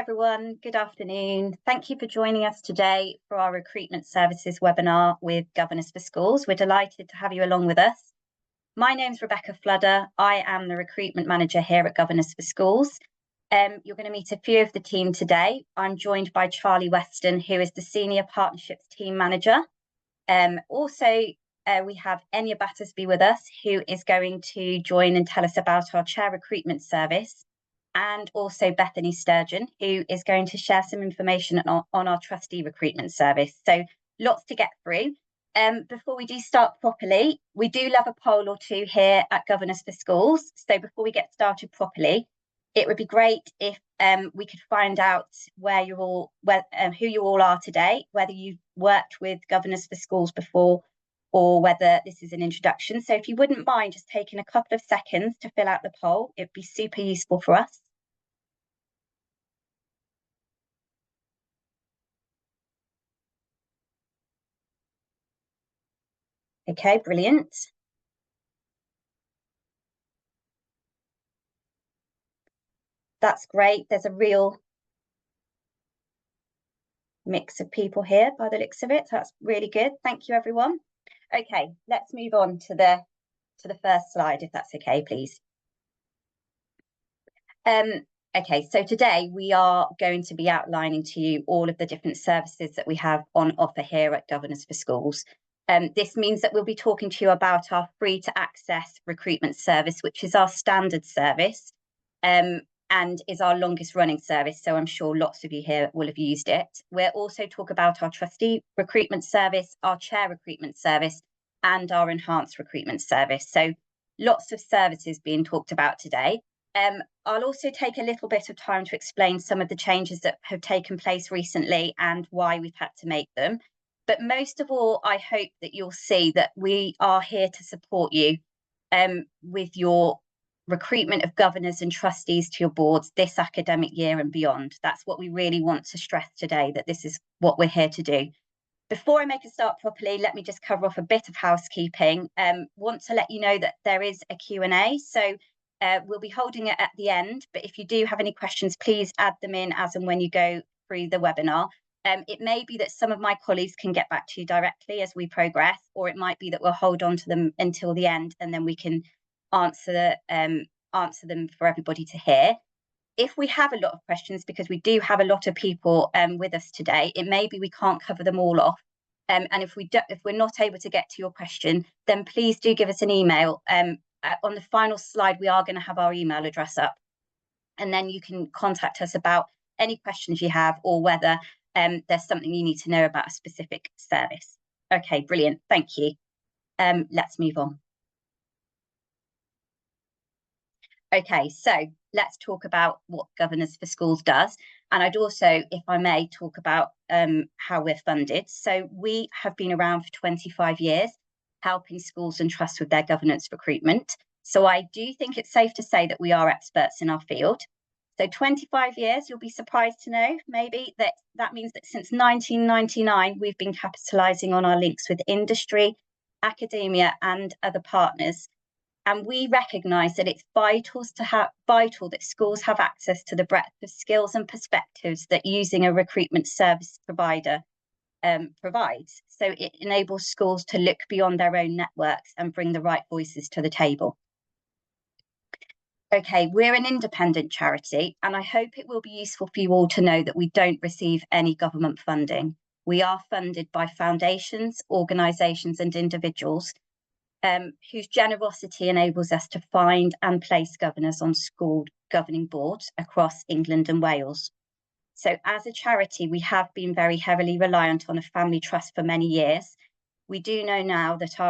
Everyone, good afternoon. Thank you for joining us today for our Recruitment Services webinar with Governors for Schools. We're delighted to have you along with us. My name's Rebecca Fludder. I am the Recruitment Manager here at Governors for Schools. You're going to meet a few of the team today. I'm joined by Charlie Weston, who is the Senior Partnerships Team Manager. We have Enya Battersby with us, who is going to join and tell us about our Chair Recruitment Service, and also Bethany Sturgeon, who is going to share some information on our Trustee Recruitment Service. So lots to get through. Before we do start properly, we do love a poll or two here at Governors for Schools. So before we get started properly, it would be great if we could find out who you all are today, whether you've worked with Governors for Schools before or whether this is an introduction. So if you wouldn't mind just taking a couple of seconds to fill out the poll, it'd be super useful for us. Okay, brilliant. That's great. There's a real mix of people here by the looks of it. So that's really good. Thank you, everyone. Okay, let's move on to the first slide, if that's okay, please. Okay, so today we are going to be outlining to you all of the different services that we have on offer here at Governors for Schools. This means that we'll be talking to you about our free to access recruitment service, which is our standard service and is our longest running service. So I'm sure lots of you here will have used it. We'll also talk about our Trustee Recruitment Service, our Chair Recruitment Service, and our Enhanced Recruitment Service. So lots of services being talked about today. I'll also take a little bit of time to explain some of the changes that have taken place recently and why we've had to make them. But most of all, I hope that you'll see that we are here to support you with your recruitment of governors and trustees to your boards this academic year and beyond. That's what we really want to stress today, that this is what we're here to do. Before I make a start properly, let me just cover off a bit of housekeeping. Want to let you know that there is a Q&A, so we'll be holding it at the end, but if you do have any questions, please add them in as and when you go through the webinar. It may be that some of my colleagues can get back to you directly as we progress, or it might be that we'll hold on to them until the end and then we can answer them for everybody to hear. If we have a lot of questions, because we do have a lot of people with us today, it may be we can't cover them all off. And if we're not able to get to your question, then please do give us an email. On the final slide, we are going to have our email address up, and then you can contact us about any questions you have or whether there's something you need to know about a specific service. Okay, brilliant. Thank you. Let's move on. Okay, so let's talk about what Governors for Schools does. And I'd also, if I may, talk about how we're funded. So we have been around for 25 years, helping schools and trusts with their governance recruitment. So I do think it's safe to say that we are experts in our field. So 25 years, you'll be surprised to know, maybe, that means that since 1999, we've been capitalising on our links with industry, academia and other partners. And we recognise that it's vital that schools have access to the breadth of skills and perspectives that using a recruitment service provider provides. So it enables schools to look beyond their own networks and bring the right voices to the table. Okay, we're an independent charity, and I hope it will be useful for you all to know that we don't receive any government funding. We are funded by foundations, organisations and individuals whose generosity enables us to find and place governors on school governing boards across England and Wales. So as a charity, we have been very heavily reliant on a family trust for many years. We do know now that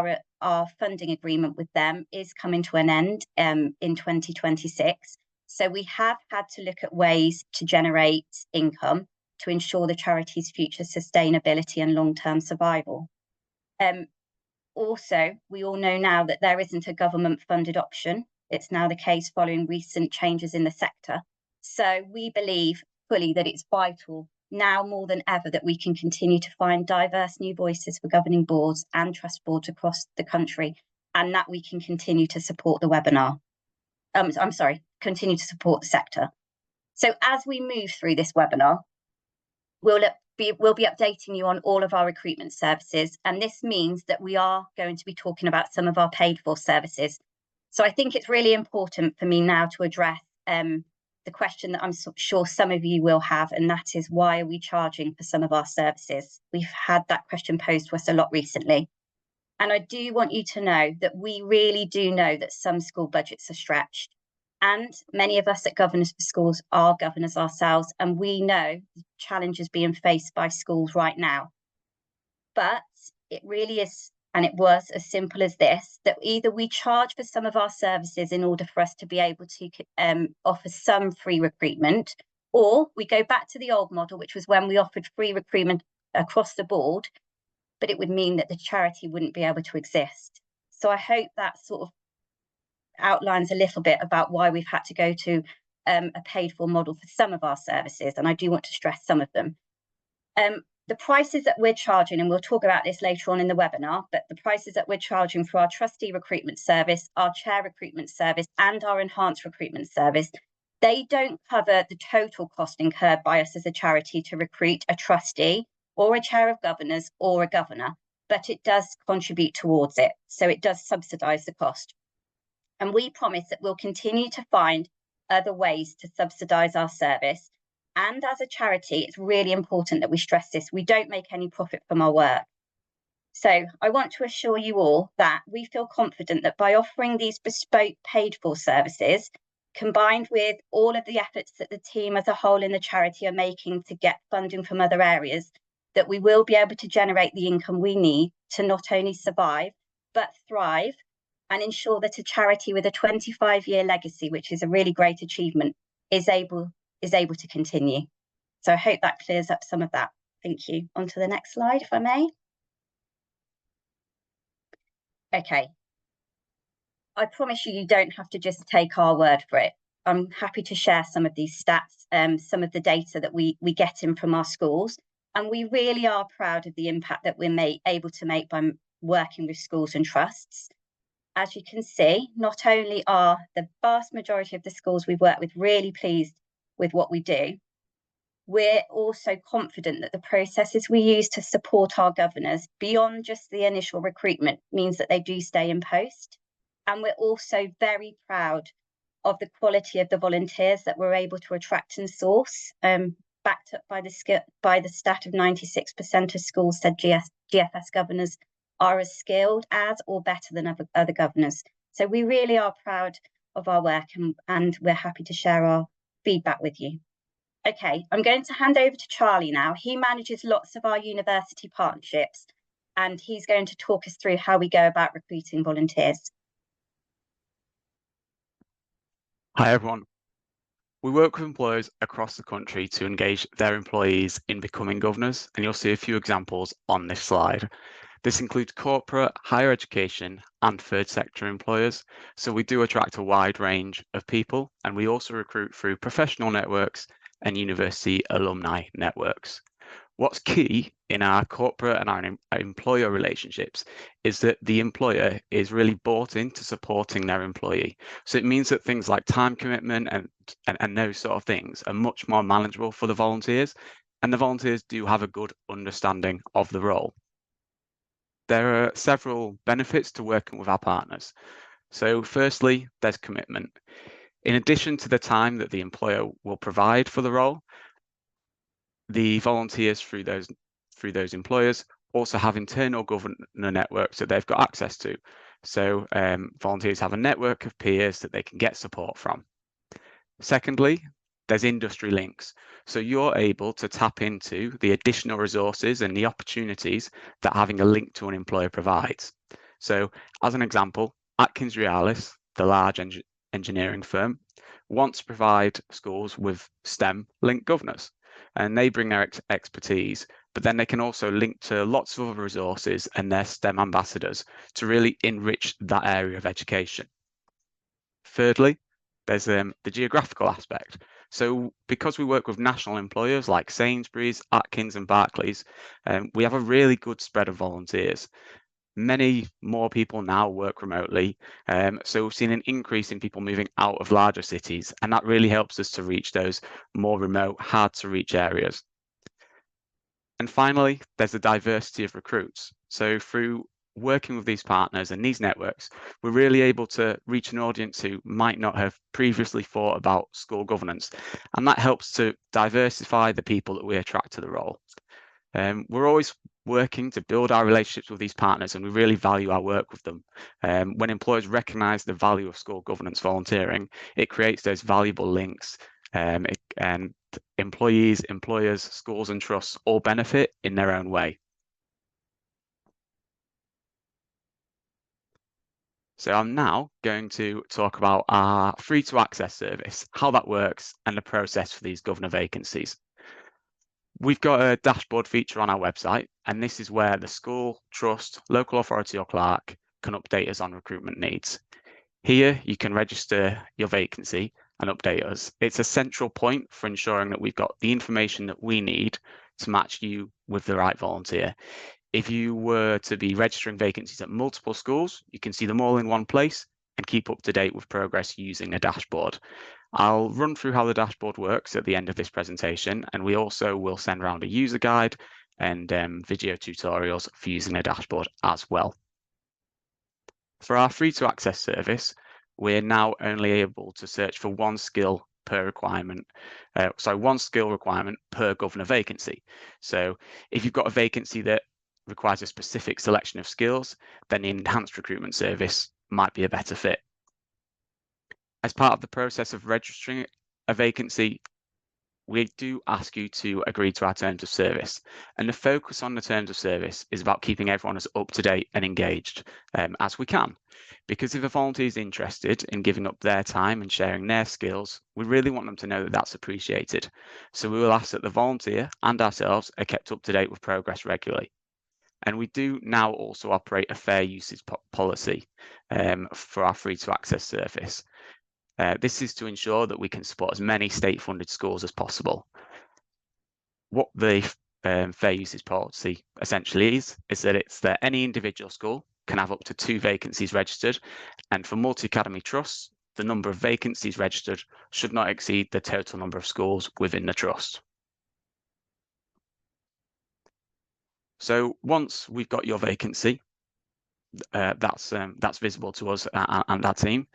our funding agreement with them is coming to an end in 2026. So we have had to look at ways to generate income to ensure the charity's future sustainability and long-term survival. Also, we all know now that there isn't a government-funded option. It's now the case following recent changes in the sector. So we believe fully that it's vital now more than ever that we can continue to find diverse new voices for governing boards and trust boards across the country, and that we can continue to support the webinar. Continue to support the sector. So as we move through this webinar, we'll be updating you on all of our recruitment services, and this means that we are going to be talking about some of our paid for services. So I think it's really important for me now to address the question that I'm sure some of you will have, and that is, why are we charging for some of our services? We've had that question posed to us a lot recently. And I do want you to know that we really do know that some school budgets are stretched. And many of us at Governors for Schools are governors ourselves, and we know the challenges being faced by schools right now. But it really is, and it was as simple as this, that either we charge for some of our services in order for us to be able to offer some free recruitment, or we go back to the old model, which was when we offered free recruitment across the board, but it would mean that the charity wouldn't be able to exist. So I hope that sort of outlines a little bit about why we've had to go to a paid for model for some of our services, and I do want to stress some of them. The prices that we're charging, and we'll talk about this later on in the webinar, but the prices that we're charging for our trustee recruitment service, our chair recruitment service, and our enhanced recruitment service, they don't cover the total cost incurred by us as a charity to recruit a trustee or a chair of governors or a governor, but it does contribute towards it. So it does subsidise the cost. And we promise that we'll continue to find other ways to subsidise our service. And as a charity, it's really important that we stress this. We don't make any profit from our work. So I want to assure you all that we feel confident that by offering these bespoke paid for services, combined with all of the efforts that the team as a whole in the charity are making to get funding from other areas, that we will be able to generate the income we need to not only survive, but thrive and ensure that a charity with a 25-year legacy, which is a really great achievement, is able to continue. So I hope that clears up some of that. Thank you. On to the next slide, if I may. Okay. I promise you, you don't have to just take our word for it. I'm happy to share some of these stats, some of the data that we get in from our schools. And we really are proud of the impact that we're able to make by working with schools and trusts. As you can see, not only are the vast majority of the schools we've worked with really pleased with what we do, we're also confident that the processes we use to support our governors beyond just the initial recruitment means that they do stay in post. And we're also very proud of the quality of the volunteers that we're able to attract and source, backed up by the stat of 96% of schools said GFS governors are as skilled as or better than other governors. So we really are proud of our work, and we're happy to share our feedback with you. Okay, I'm going to hand over to Charlie now. He manages lots of our university partnerships, and he's going to talk us through how we go about recruiting volunteers. Hi everyone. We work with employers across the country to engage their employees in becoming governors, and you'll see a few examples on this slide. This includes corporate, higher education, and third sector employers. So we do attract a wide range of people, and we also recruit through professional networks and university alumni networks. What's key in our corporate and our employer relationships is that the employer is really bought into supporting their employee. So it means that things like time commitment and those sort of things are much more manageable for the volunteers, and the volunteers do have a good understanding of the role. There are several benefits to working with our partners. So firstly, there's commitment. In addition to the time that the employer will provide for the role, the volunteers through those employers also have internal governor networks that they've got access to. So volunteers have a network of peers that they can get support from. Secondly, there's industry links. So you're able to tap into the additional resources and the opportunities that having a link to an employer provides. So as an example, Atkins Realis, the large engineering firm, wants to provide schools with STEM linked governors, and they bring their expertise, but then they can also link to lots of other resources and their STEM ambassadors to really enrich that area of education. Thirdly, there's the geographical aspect. So because we work with national employers like Sainsbury's, Atkins and Barclays, we have a really good spread of volunteers. Many more people now work remotely, so we've seen an increase in people moving out of larger cities, and that really helps us to reach those more remote, hard to reach areas. And finally, there's the diversity of recruits. So through working with these partners and these networks, we're really able to reach an audience who might not have previously thought about school governance. And that helps to diversify the people that we attract to the role. We're always working to build our relationships with these partners, and we really value our work with them. When employers recognise the value of school governance volunteering, it creates those valuable links, and employees, employers, schools and trusts all benefit in their own way. So I'm now going to talk about our free to access service, how that works and the process for these governor vacancies. We've got a dashboard feature on our website, and this is where the school, trust, local authority or clerk can update us on recruitment needs. Here, you can register your vacancy and update us. It's a central point for ensuring that we've got the information that we need to match you with the right volunteer. If you were to be registering vacancies at multiple schools, you can see them all in one place and keep up to date with progress using a dashboard. I'll run through how the dashboard works at the end of this presentation, and we also will send around a user guide and video tutorials for using a dashboard as well. For our free to access service, we're now only able to search for one skill per requirement. One skill requirement per governor vacancy. So if you've got a vacancy that requires a specific selection of skills, then the enhanced recruitment service might be a better fit. As part of the process of registering a vacancy, we do ask you to agree to our terms of service. And the focus on the terms of service is about keeping everyone as up to date and engaged as we can. Because if a volunteer is interested in giving up their time and sharing their skills, we really want them to know that that's appreciated. So we will ask that the volunteer and ourselves are kept up to date with progress regularly. And we do now also operate a fair usage policy for our free to access service. This is to ensure that we can support as many state-funded schools as possible. What the fair usage policy essentially is that it's that any individual school can have up to 2 vacancies registered, and for multi-academy trusts, the number of vacancies registered should not exceed the total number of schools within the trust. So once we've got your vacancy, that's visible to us and our team.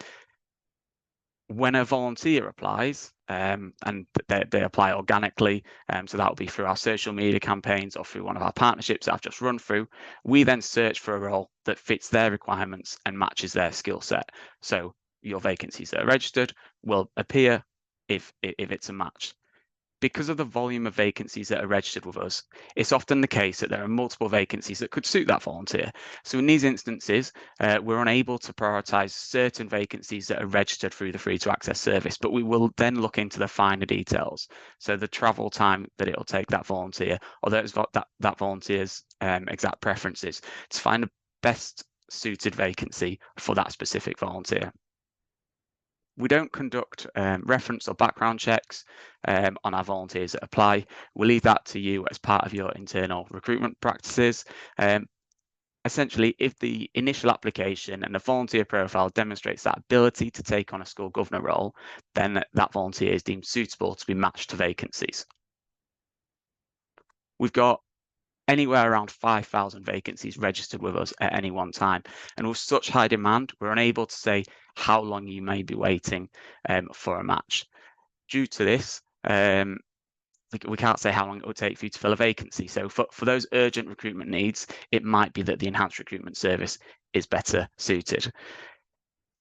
When a volunteer applies, and they apply organically, so that will be through our social media campaigns or through one of our partnerships that I've just run through, we then search for a role that fits their requirements and matches their skill set. So your vacancies that are registered will appear if it's a match. Because of the volume of vacancies that are registered with us, it's often the case that there are multiple vacancies that could suit that volunteer. So in these instances, we're unable to prioritise certain vacancies that are registered through the free to access service, but we will then look into the finer details. So the travel time that it'll take that volunteer, or that volunteer's exact preferences, to find the best suited vacancy for that specific volunteer. We don't conduct reference or background checks on our volunteers that apply. We'll leave that to you as part of your internal recruitment practices. Essentially, if the initial application and the volunteer profile demonstrates that ability to take on a school governor role, then that volunteer is deemed suitable to be matched to vacancies. We've got anywhere around 5,000 vacancies registered with us at any one time. And with such high demand, we're unable to say how long you may be waiting for a match. Due to this, we can't say how long it will take for you to fill a vacancy. So for those urgent recruitment needs, it might be that the enhanced recruitment service is better suited.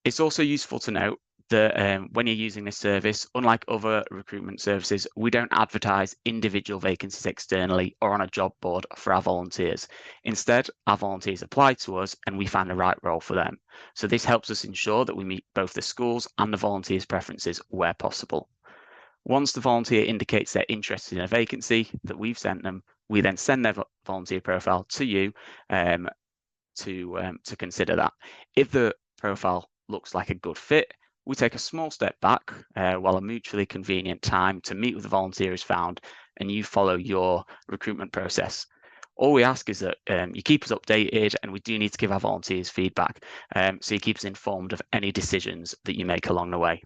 It's also useful to note that when you're using this service, unlike other recruitment services, we don't advertise individual vacancies externally or on a job board for our volunteers. Instead, our volunteers apply to us and we find the right role for them. So this helps us ensure that we meet both the schools and the volunteers' preferences where possible. Once the volunteer indicates they're interested in a vacancy that we've sent them, we then send their volunteer profile to you to consider that. If the profile looks like a good fit, we take a small step back while a mutually convenient time to meet with the volunteer is found, and you follow your recruitment process. All we ask is that you keep us updated, and we do need to give our volunteers feedback, so you keep us informed of any decisions that you make along the way.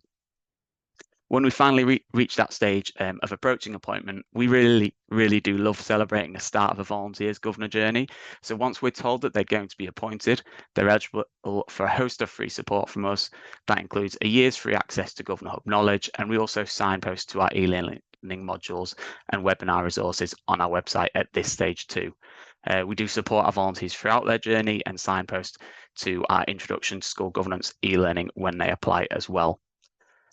When we finally reach that stage of approaching appointment, we really do love celebrating the start of a volunteer's governor journey. So once we're told that they're going to be appointed, they're eligible for a host of free support from us. That includes a year's free access to Governor Hub knowledge, and we also signpost to our e-learning modules and webinar resources on our website at this stage too. We do support our volunteers throughout their journey and signpost to our introduction to school governance e-learning when they apply as well.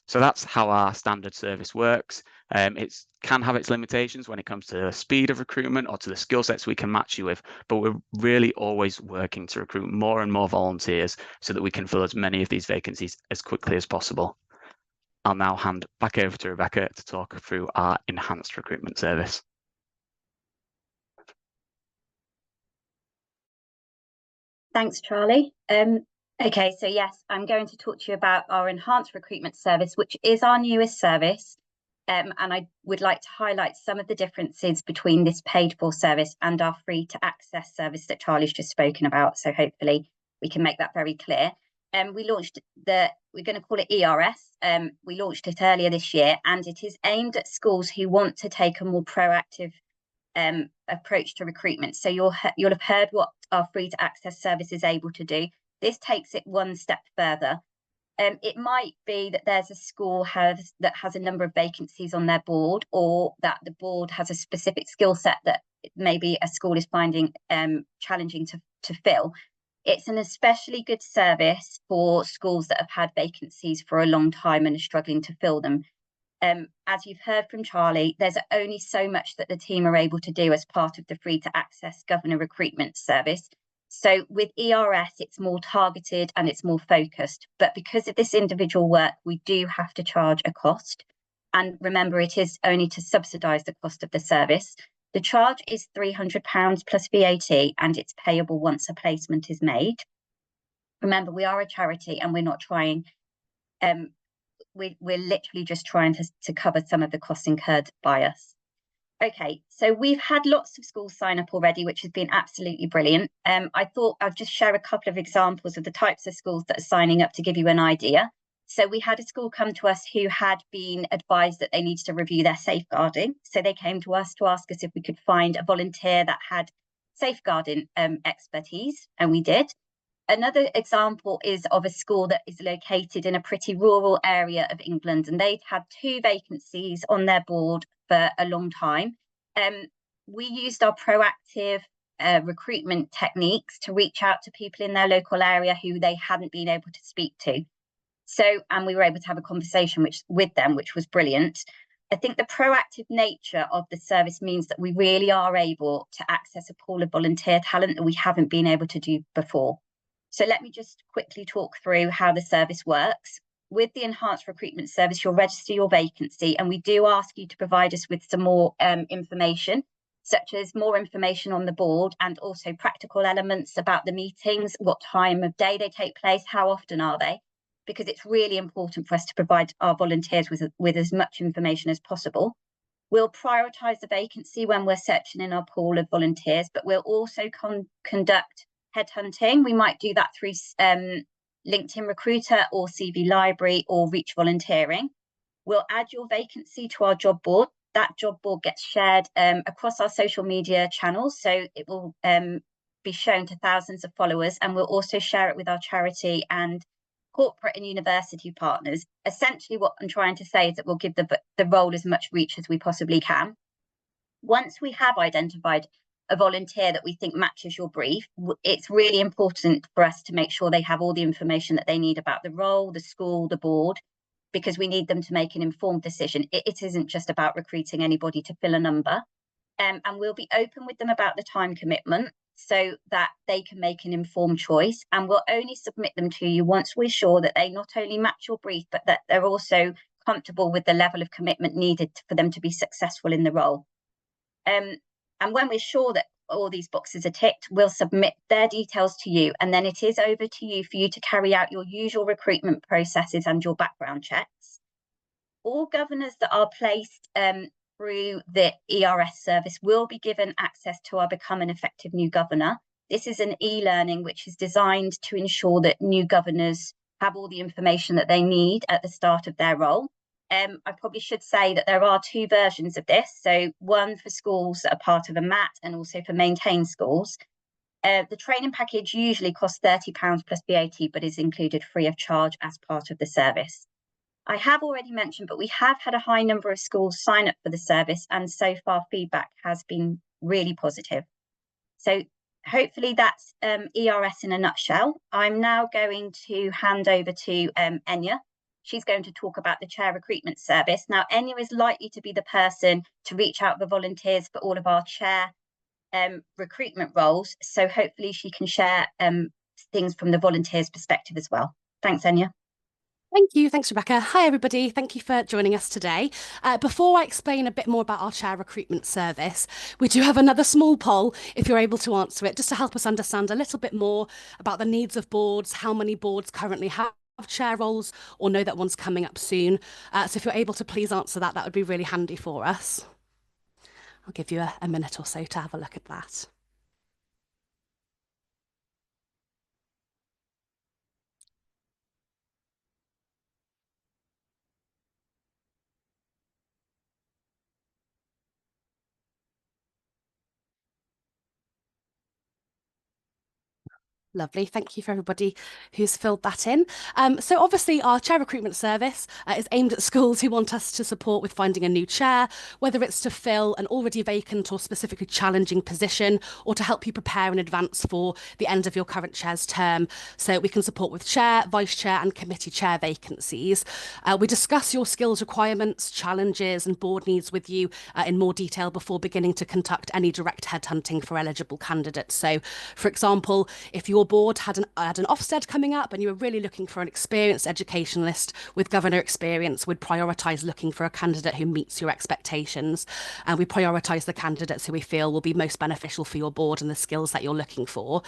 So that's how our standard service works. It can have its limitations when it comes to the speed of recruitment or to the skill sets we can match you with, but we're really always working to recruit more and more volunteers so that we can fill as many of these vacancies as quickly as possible. I'll now hand back over to Rebecca to talk through our enhanced recruitment service. Thanks, Charlie. Okay, so yes, I'm going to talk to you about our enhanced recruitment service, which is our newest service. And I would like to highlight some of the differences between this paid-for service and our free-to-access service that Charlie's just spoken about. So hopefully we can make that very clear. We launched we're going to call it ERS. We launched it earlier this year, and it is aimed at schools who want to take a more proactive approach to recruitment. So you'll have heard what our free-to-access service is able to do. This takes it one step further. It might be that there's a school that has a number of vacancies on their board, or that the board has a specific skill set that maybe a school is finding challenging to fill. It's an especially good service for schools that have had vacancies for a long time and are struggling to fill them. As you've heard from Charlie, there's only so much that the team are able to do as part of the free-to-access governor recruitment service. So with ERS, it's more targeted and it's more focused. But because of this individual work, we do have to charge a cost. And remember, it is only to subsidise the cost of the service. The charge is £300 plus VAT, and it's payable once a placement is made. Remember, we are a charity and we're not trying, we're literally just trying to cover some of the costs incurred by us. Okay, so we've had lots of schools sign up already, which has been absolutely brilliant. I thought I'd just share a couple of examples of the types of schools that are signing up to give you an idea. So we had a school come to us who had been advised that they needed to review their safeguarding. So they came to us to ask us if we could find a volunteer that had safeguarding expertise, and we did. Another example is of a school that is located in a pretty rural area of England, and they'd had 2 vacancies on their board for a long time. We used our proactive recruitment techniques to reach out to people in their local area who they hadn't been able to speak to. And we were able to have a conversation with them, which was brilliant. I think the proactive nature of the service means that we really are able to access a pool of volunteer talent that we haven't been able to do before. So let me just quickly talk through how the service works. With the enhanced recruitment service, you'll register your vacancy, and we do ask you to provide us with some more information, such as more information on the board and also practical elements about the meetings, what time of day they take place, how often are they, because it's really important for us to provide our volunteers with as much information as possible. We'll prioritise the vacancy when we're searching in our pool of volunteers, but we'll also conduct headhunting. We might do that through LinkedIn Recruiter or CV Library or Reach Volunteering. We'll add your vacancy to our job board. That job board gets shared across our social media channels, so it will be shown to thousands of followers, and we'll also share it with our charity and corporate and university partners. Essentially, what I'm trying to say is that we'll give the role as much reach as we possibly can. Once we have identified a volunteer that we think matches your brief, it's really important for us to make sure they have all the information that they need about the role, the school, the board, because we need them to make an informed decision. It isn't just about recruiting anybody to fill a number. And we'll be open with them about the time commitment so that they can make an informed choice. And we'll only submit them to you once we're sure that they not only match your brief, but that they're also comfortable with the level of commitment needed for them to be successful in the role. And when we're sure that all these boxes are ticked, we'll submit their details to you, and then it is over to you for you to carry out your usual recruitment processes and your background checks. All governors that are placed through the ERS service will be given access to our Become an Effective New Governor. This is an e-learning which is designed to ensure that new governors have all the information that they need at the start of their role. I probably should say that there are two versions of this. So one for schools that are part of a MAT and also for maintained schools. The training package usually costs £30 plus VAT, but is included free of charge as part of the service. I have already mentioned, but we have had a high number of schools sign up for the service, and so far feedback has been really positive. So hopefully that's ERS in a nutshell. I'm now going to hand over to Enya. She's going to talk about the chair recruitment service. Now, Enya is likely to be the person to reach out to volunteers for all of our chair recruitment roles. So hopefully she can share things from the volunteers' perspective as well. Thanks, Enya. Thank you. Thanks, Rebecca. Hi, everybody. Thank you for joining us today. Before I explain a bit more about our chair recruitment service, we do have another small poll, if you're able to answer it, just to help us understand a little bit more about the needs of boards, how many boards currently have chair roles or know that one's coming up soon. So if you're able to please answer that, that would be really handy for us. I'll give you a minute or so to have a look at that. Lovely. Thank you for everybody who's filled that in. So obviously our chair recruitment service is aimed at schools who want us to support with finding a new chair, whether it's to fill an already vacant or specifically challenging position, or to help you prepare in advance for the end of your current chair's term. So we can support with chair, vice chair and committee chair vacancies. We discuss your skills requirements, challenges and board needs with you in more detail before beginning to conduct any direct headhunting for eligible candidates. So for example, if your board had an Ofsted coming up and you were really looking for an experienced educationalist with governor experience, we'd prioritise looking for a candidate who meets your expectations. And we prioritise the candidates who we feel will be most beneficial for your board and the skills that you're looking for.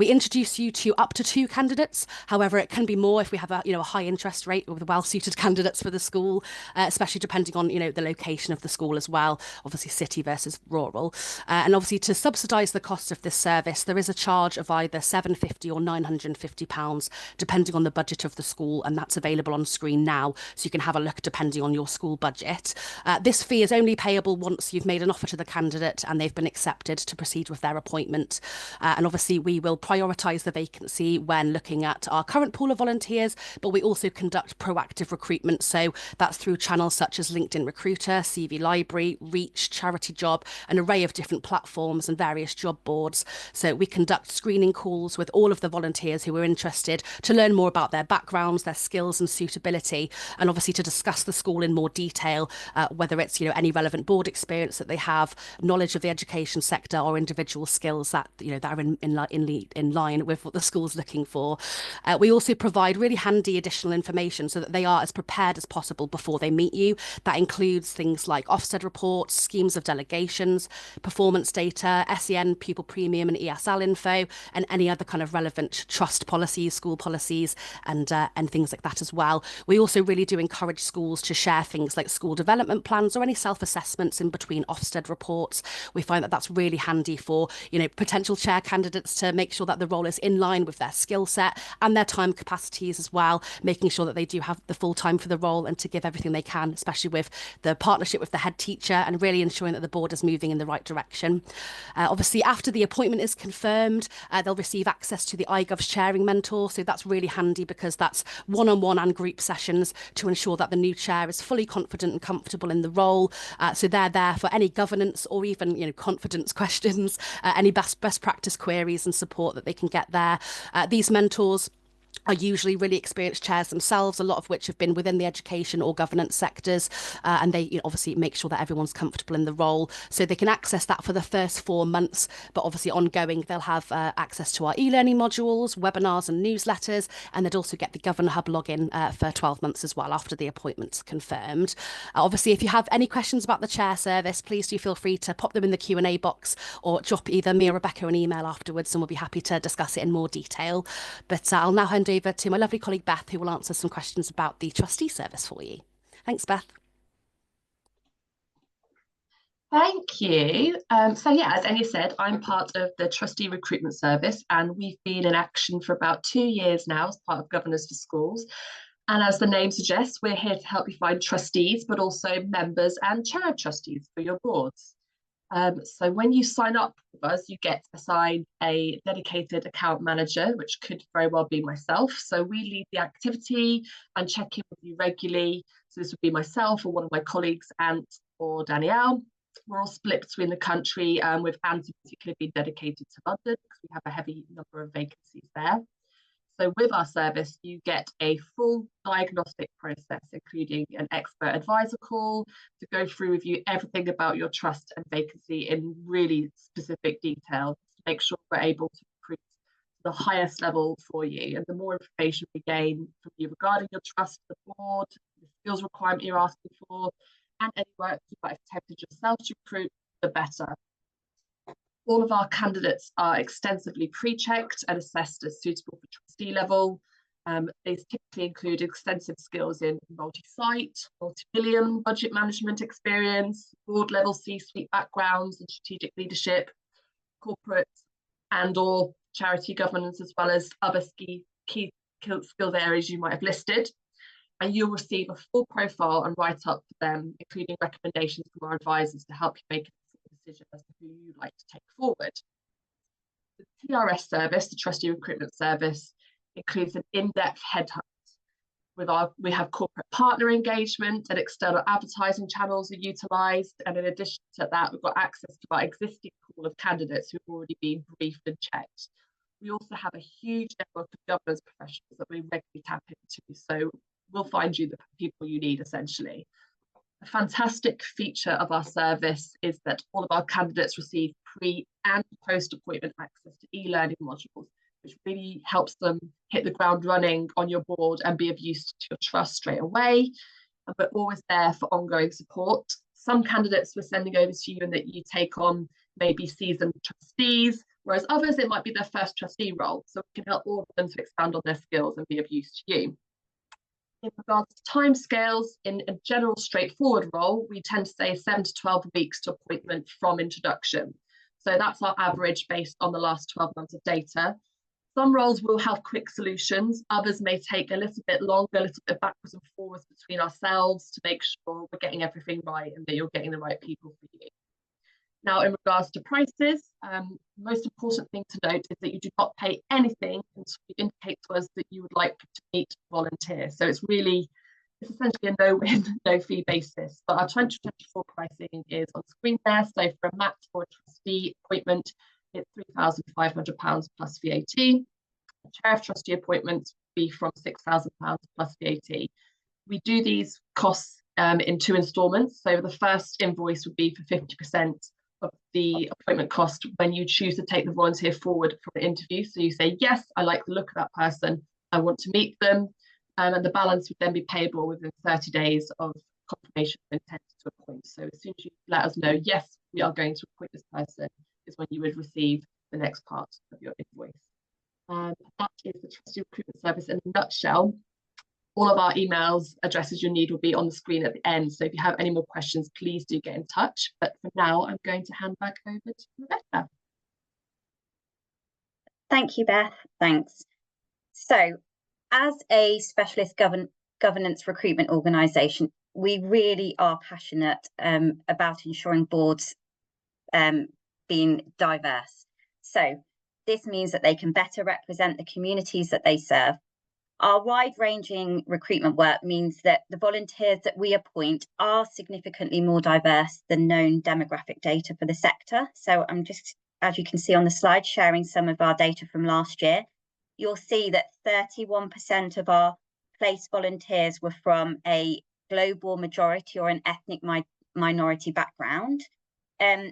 We introduce you to up to 2 candidates. However, it can be more if we have a high interest rate with well-suited candidates for the school, especially depending on the location of the school as well, obviously city versus rural. And obviously to subsidise the cost of this service, there is a charge of either £750 or £950, depending on the budget of the school, and that's available on screen now, so you can have a look depending on your school budget. This fee is only payable once you've made an offer to the candidate and they've been accepted to proceed with their appointment. And obviously we will prioritise the vacancy when looking at our current pool of volunteers, but we also conduct proactive recruitment, so that's through channels such as LinkedIn Recruiter, CV Library, Reach, Charity Job, an array of different platforms and various job boards. So we conduct screening calls with all of the volunteers who are interested to learn more about their backgrounds, their skills and suitability, and obviously to discuss the school in more detail, whether it's any relevant board experience that they have, knowledge of the education sector, or individual skills that that are in line with what the school's looking for. We also provide really handy additional information so that they are as prepared as possible before they meet you. That includes things like Ofsted reports, schemes of delegations, performance data, SEN pupil premium and ESL info, and any other kind of relevant trust policies, school policies, and things like that as well. We also really do encourage schools to share things like school development plans or any self-assessments in between Ofsted reports. We find that that's really handy for potential chair candidates to make sure that the role is in line with their skill set and their time capacities as well, making sure that they do have the full time for the role and to give everything they can, especially with the partnership with the head teacher and really ensuring that the board is moving in the right direction. Obviously, after the appointment is confirmed, they'll receive access to the iGov's chairing mentor. So that's really handy because that's one-on-one and group sessions to ensure that the new chair is fully confident and comfortable in the role. So they're there for any governance or even confidence questions, any best practice queries and support that they can get there. These mentors are usually really experienced chairs themselves, a lot of which have been within the education or governance sectors, and they obviously make sure that everyone's comfortable in the role. So they can access that for the first 4 months, but obviously ongoing they'll have access to our e-learning modules, webinars and newsletters, and they'd also get the Governor Hub login for 12 months as well after the appointment's confirmed. Obviously, if you have any questions about the chair service, please do feel free to pop them in the Q&A box or drop either me or Rebecca an email afterwards, and we'll be happy to discuss it in more detail. But I'll now hand over to my lovely colleague Beth, who will answer some questions about the trustee service for you. Thanks, Beth. Thank you. So yeah, as Enya said, I'm part of the Trustee Recruitment Service, and we've been in action for about 2 years now as part of Governors for Schools. And as the name suggests, we're here to help you find trustees, but also members and chair of trustees for your boards. So when you sign up with us, you get assigned a dedicated account manager, which could very well be myself. So we lead the activity and check in with you regularly. So this would be myself or one of my colleagues, Ant or Danielle. We're all split between the country, with Ant in particular being dedicated to London because we have a heavy number of vacancies there. So with our service, you get a full diagnostic process, including an expert advisor call to go through with you everything about your trust and vacancy in really specific detail to make sure we're able to recruit to the highest level for you. And the more information we gain from you regarding your trust, the board, the skills requirement you're asking for, and any work you might have attempted yourself to recruit, the better. All of our candidates are extensively pre-checked and assessed as suitable for trustee level. These typically include extensive skills in multi-site, multi-billion budget management experience, board level C-suite backgrounds and strategic leadership, corporate and or charity governance, as well as other key skills areas you might have listed. And you'll receive a full profile and write-up for them, including recommendations from our advisors to help you make decision as to who you'd like to take forward. The TRS service, the Trustee Recruitment Service, includes an in-depth headhunt. We have corporate partner engagement and external advertising channels are utilised, and in addition to that, we've got access to our existing pool of candidates who've already been briefed and checked. We also have a huge network of governance professionals that we regularly tap into, so we'll find you the people you need, essentially. A fantastic feature of our service is that all of our candidates receive pre and post-appointment access to e-learning modules, which really helps them hit the ground running on your board and be of use to your trust straight away. But always there for ongoing support. Some candidates we're sending over to you and that you take on maybe seasoned trustees, whereas others it might be their first trustee role. So we can help all of them to expand on their skills and be of use to you. In regards to timescales, in a general straightforward role, we tend to say 7 to 12 weeks to appointment from introduction. So that's our average based on the last 12 months of data. Some roles will have quick solutions. Others may take a little bit longer, a little bit backwards and forwards between ourselves to make sure we're getting everything right and that you're getting the right people for you. Now, in regards to prices, most important thing to note is that you do not pay anything until you indicate to us that you would like to meet volunteer. So it's essentially a no-win, no-fee basis. But our 2024 pricing is on screen there. So for a MAT or a trustee appointment, it's £3,500 plus VAT. A chair of trustee appointments would be from £6,000 plus VAT. We do these costs in 2 instalments. So the first invoice would be for 50% of the appointment cost when you choose to take the volunteer forward for an interview. So you say, yes, I like the look of that person, I want to meet them, and the balance would then be payable within 30 days of confirmation of intent to appoint. So as soon as you let us know, yes, we are going to appoint this person, is when you would receive the next part of your invoice. That is the Trustee Recruitment Service in a nutshell. All of our emails, addresses you'll need will be on the screen at the end. So if you have any more questions, please do get in touch. But for now, I'm going to hand back over to Rebecca. Thank you, Beth. Thanks. So as a specialist governance recruitment organisation, we really are passionate about ensuring boards being diverse. So this means that they can better represent the communities that they serve. Our wide-ranging recruitment work means that the volunteers that we appoint are significantly more diverse than known demographic data for the sector. So I'm just, as you can see on the slide, sharing some of our data from last year. You'll see that 31% of our placed volunteers were from a global majority or an ethnic minority background.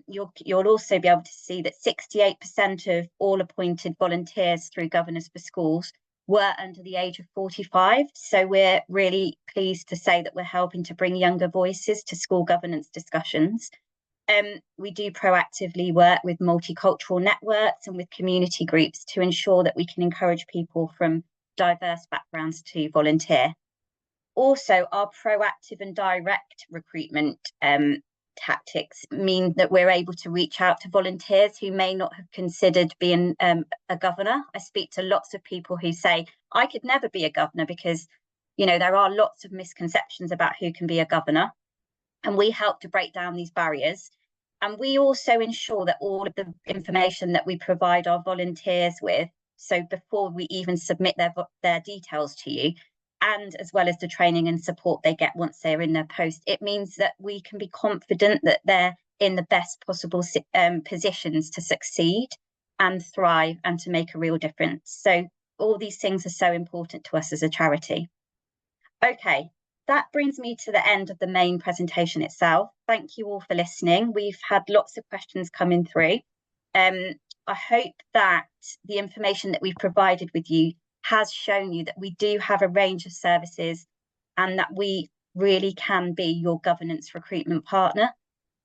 You'll also be able to see that 68% of all appointed volunteers through Governors for Schools were under the age of 45. So we're really pleased to say that we're helping to bring younger voices to school governance discussions. We do proactively work with multicultural networks and with community groups to ensure that we can encourage people from diverse backgrounds to volunteer. Also, our proactive and direct recruitment tactics mean that we're able to reach out to volunteers who may not have considered being a governor. I speak to lots of people who say, I could never be a governor because, you know, there are lots of misconceptions about who can be a governor. And we help to break down these barriers. And we also ensure that all of the information that we provide our volunteers with, so before we even submit their details to you, and as well as the training and support they get once they're in their post, it means that we can be confident that they're in the best possible positions to succeed and thrive and to make a real difference. So all these things are so important to us as a charity. Okay, that brings me to the end of the main presentation itself. Thank you all for listening. We've had lots of questions coming through. I hope that the information that we've provided with you has shown you that we do have a range of services and that we really can be your governance recruitment partner.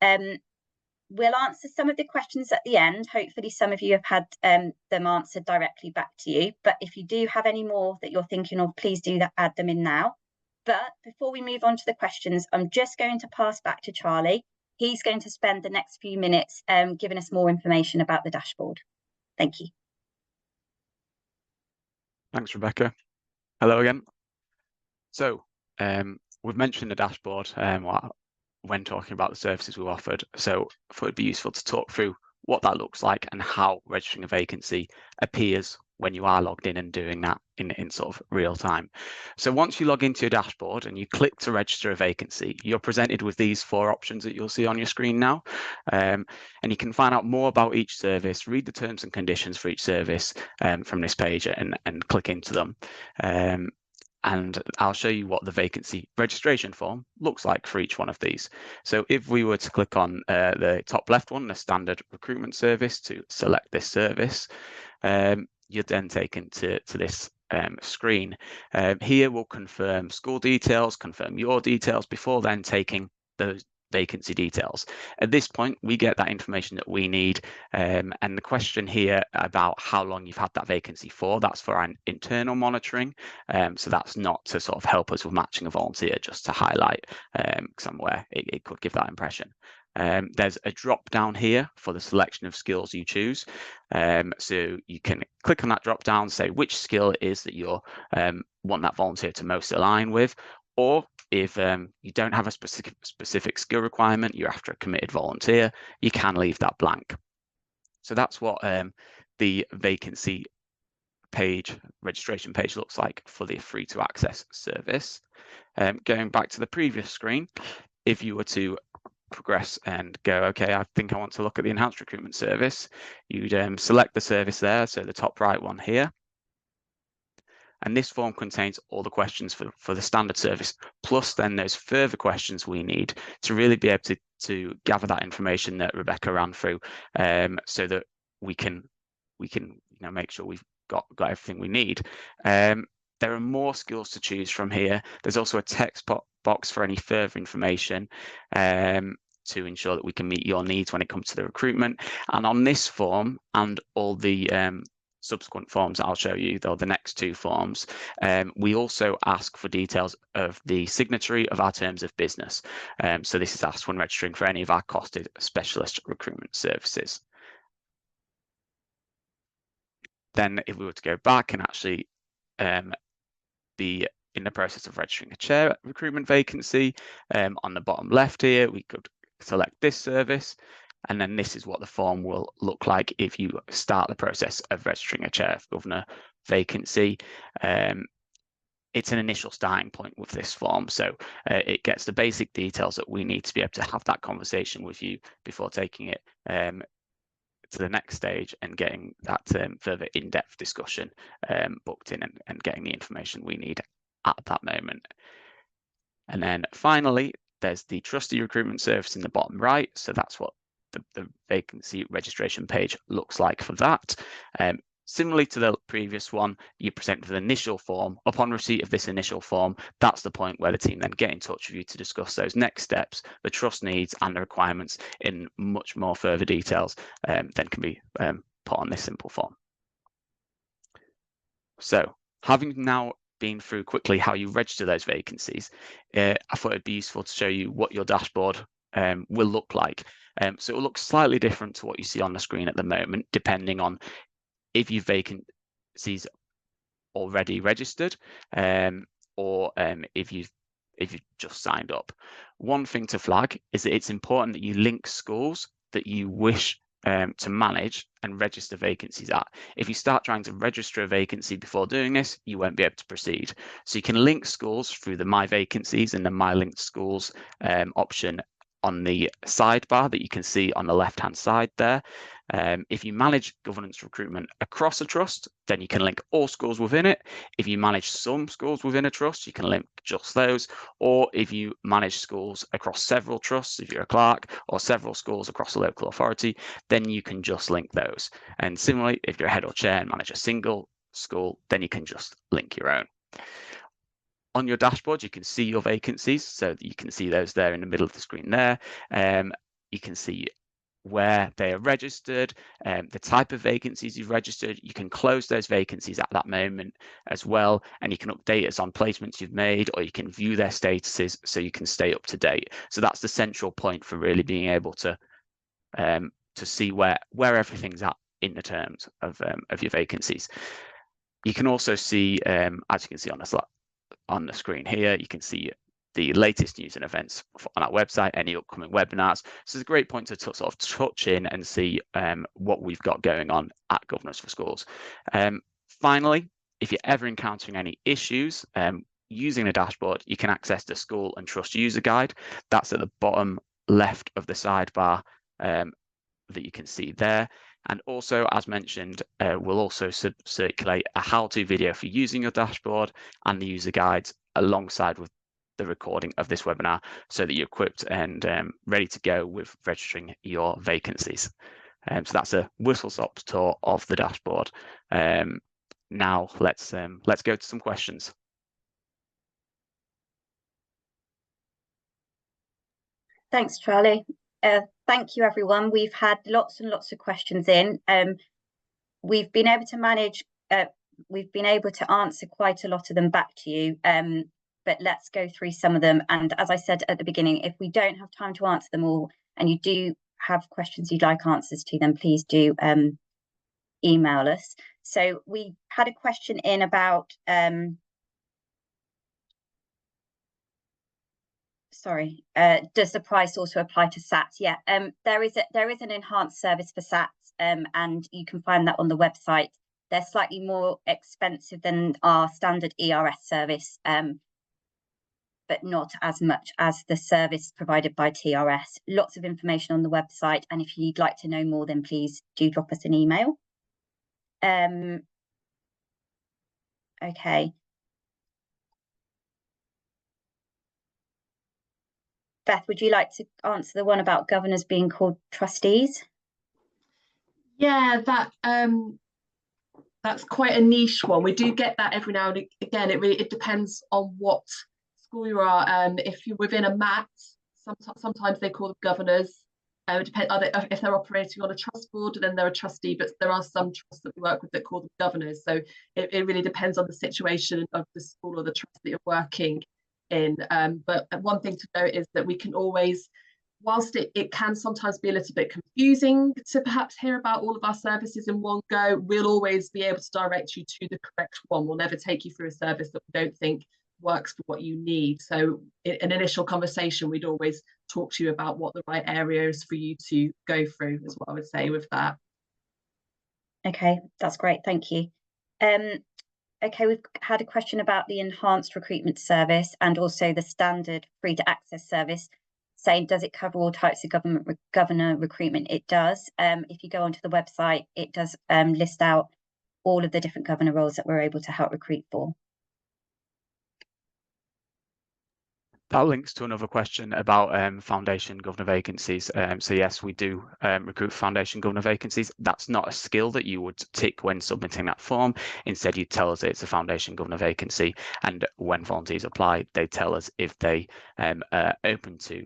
We'll answer some of the questions at the end. Hopefully some of you have had them answered directly back to you. But if you do have any more that you're thinking of, please do that, add them in now. But before we move on to the questions, I'm just going to pass back to Charlie. He's going to spend the next few minutes giving us more information about the dashboard. Thank you. Thanks, Rebecca. Hello again. So we've mentioned the dashboard when talking about the services we've offered. So I thought it'd be useful to talk through what that looks like and how registering a vacancy appears when you are logged in and doing that in sort of real time. So once you log into your dashboard and you click to register a vacancy, you're presented with these 4 options that you'll see on your screen now. And you can find out more about each service, read the terms and conditions for each service from this page and click into them. And I'll show you what the vacancy registration form looks like for each one of these. So if we were to click on the top left one, the standard recruitment service, to select this service, you're then taken to this screen. Here we'll confirm school details, confirm your details before then taking those vacancy details. At this point, we get that information that we need. And the question here about how long you've had that vacancy for, that's for our internal monitoring. So that's not to sort of help us with matching a volunteer, just to highlight somewhere it could give that impression. There's a drop down here for the selection of skills you choose. So you can click on that drop down, say which skill it is that you want that volunteer to most align with, or if you don't have a specific skill requirement, you're after a committed volunteer, you can leave that blank. So that's what the vacancy page, registration page looks like for the free to access service. Going back to the previous screen, if you were to progress and go, okay, I think I want to look at the enhanced recruitment service, you'd select the service there, so the top right one here. And this form contains all the questions for the standard service, plus then there's further questions we need to really be able to gather that information that Rebecca ran through, so that we can make sure we've got everything we need. There are more skills to choose from here. There's also a text box for any further information to ensure that we can meet your needs when it comes to the recruitment. And on this form and all the subsequent forms that I'll show you, though, the next 2 forms, we also ask for details of the signatory of our terms of business. So this is asked when registering for any of our costed specialist recruitment services. Then if we were to go back and actually be in the process of registering a chair recruitment vacancy, on the bottom left here, we could select this service. And then this is what the form will look like if you start the process of registering a chair of governor vacancy. It's an initial starting point with this form. So it gets the basic details that we need to be able to have that conversation with you before taking it to the next stage and getting that further in-depth discussion booked in and getting the information we need at that moment. And then finally, there's the trustee recruitment service in the bottom right. So that's what the vacancy registration page looks like for that. Similarly to the previous one, you present with an initial form. Upon receipt of this initial form, that's the point where the team then get in touch with you to discuss those next steps, the trust needs and the requirements in much more further details than can be put on this simple form. So having now been through quickly how you register those vacancies, I thought it'd be useful to show you what your dashboard will look like. So it will look slightly different to what you see on the screen at the moment, depending on if your vacancies already registered, or if you've just signed up. One thing to flag is that it's important that you link schools that you wish to manage and register vacancies at. If you start trying to register a vacancy before doing this, you won't be able to proceed. So you can link schools through the My Vacancies and the My Linked Schools option on the sidebar that you can see on the left-hand side there. If you manage governance recruitment across a trust, then you can link all schools within it. If you manage some schools within a trust, you can link just those. Or if you manage schools across several trusts, if you're a clerk, or several schools across a local authority, then you can just link those. And similarly, if you're a head or chair and manage a single school, then you can just link your own. On your dashboard, you can see your vacancies, so you can see those there in the middle of the screen there. You can see where they are registered, the type of vacancies you've registered. You can close those vacancies at that moment as well, and you can update us on placements you've made, or you can view their statuses so you can stay up to date. So that's the central point for really being able to see where everything's at in the terms of your vacancies. You can also see, as you can see on the screen here, you can see the latest news and events on our website, any upcoming webinars. So it's a great point to sort of touch in and see what we've got going on at Governors for Schools. Finally, if you're ever encountering any issues using the dashboard, you can access the School and Trust User Guide. That's at the bottom left of the sidebar that you can see there. And also, as mentioned, we'll also circulate a how-to video for using your dashboard and the user guides alongside with the recording of this webinar, so that you're equipped and ready to go with registering your vacancies. So that's a whistle-stop tour of the dashboard. Now let's go to some questions. Thanks, Charlie. Thank you, everyone. We've had lots and lots of questions in. We've been able to manage, we've been able to answer quite a lot of them back to you, but let's go through some of them. And as I said at the beginning, if we don't have time to answer them all, and you do have questions you'd like answers to, then please do email us. So we had a question in about, does the price also apply to SATs? Yeah, there is an enhanced service for SATs, and you can find that on the website. They're slightly more expensive than our standard ERS service, but not as much as the service provided by TRS. Lots of information on the website, and if you'd like to know more, then please do drop us an email. Okay. Beth, would you like to answer the one about governors being called trustees? Yeah, that's quite a niche one. We do get that every now and again. It depends on what school you are. If you're within a MAT, sometimes they call them governors. It depends if they're operating on a trust board, then they're a trustee. But there are some trusts that we work with that call them governors. So it really depends on the situation of the school or the trust that you're working in. But one thing to note is that we can always, whilst it can sometimes be a little bit confusing to perhaps hear about all of our services in one go, we'll always be able to direct you to the correct one. We'll never take you through a service that we don't think works for what you need. So in an initial conversation, we'd always talk to you about what the right area is for you to go through, is what I would say with that. Okay, that's great, thank you. Okay, we've had a question about the enhanced recruitment service and also the standard free to access service, saying, does it cover all types of governor recruitment? It does. If you go onto the website, it does list out all of the different governor roles that we're able to help recruit for. That links to another question about foundation governor vacancies. So yes, we do recruit foundation governor vacancies. That's not a skill that you would tick when submitting that form. Instead, you tell us it's a foundation governor vacancy, and when volunteers apply, they tell us if they are open to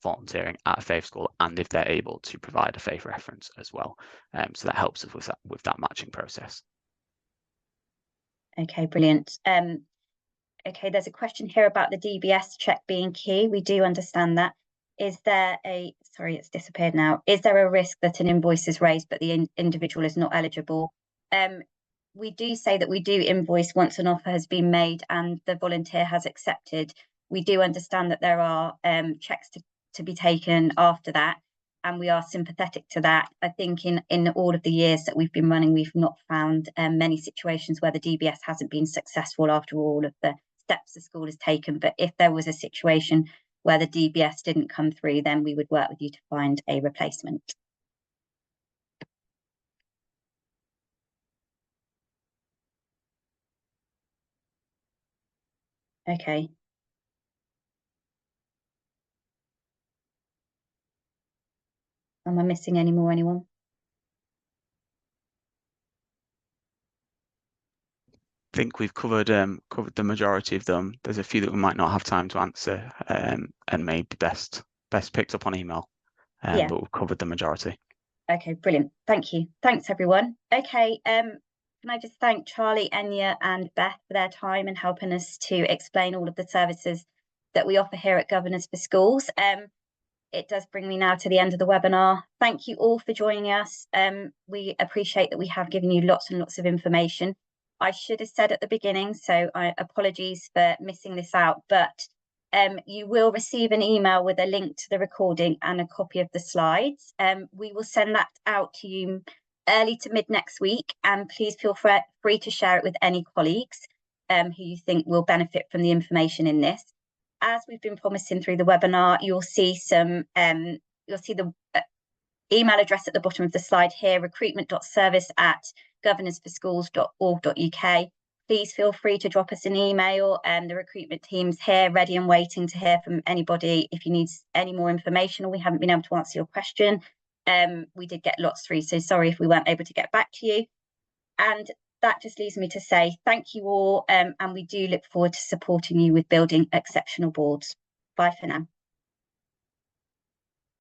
volunteering at a faith school and if they're able to provide a faith reference as well. So that helps us with that matching process. Okay, brilliant. Okay, there's a question here about the DBS check being key. We do understand that. is there a, sorry, it's disappeared now. Is there a risk that an invoice is raised, but the individual is not eligible? We do say that we do invoice once an offer has been made and the volunteer has accepted. We do understand that there are checks to be taken after that, and we are sympathetic to that. I think in all of the years that we've been running, we've not found many situations where the DBS hasn't been successful after all of the steps the school has taken. But if there was a situation where the DBS didn't come through, then we would work with you to find a replacement. Okay. Am I missing any more, anyone? I think we've covered the majority of them. There's a few that we might not have time to answer, and may be best picked up on email. Yeah. But we've covered the majority. Okay, brilliant. Thank you. Thanks, everyone. Okay, can I just thank Charlie, Enya and Beth for their time and helping us to explain all of the services that we offer here at Governors for Schools. It does bring me now to the end of the webinar. Thank you all for joining us. We appreciate that we have given you lots and lots of information. I should have said at the beginning, so apologies for missing this out, but you will receive an email with a link to the recording and a copy of the slides. We will send that out to you early to mid next week, and please feel free to share it with any colleagues who you think will benefit from the information in this. As we've been promising through the webinar, you'll see the email address at the bottom of the slide here, recruitment.service@governorsforschools.org.uk. Please feel free to drop us an email, and the recruitment team's here ready and waiting to hear from anybody if you need any more information or we haven't been able to answer your question. We did get lots through, so sorry if we weren't able to get back to you. And that just leaves me to say thank you all, and we do look forward to supporting you with building exceptional boards. Bye for now.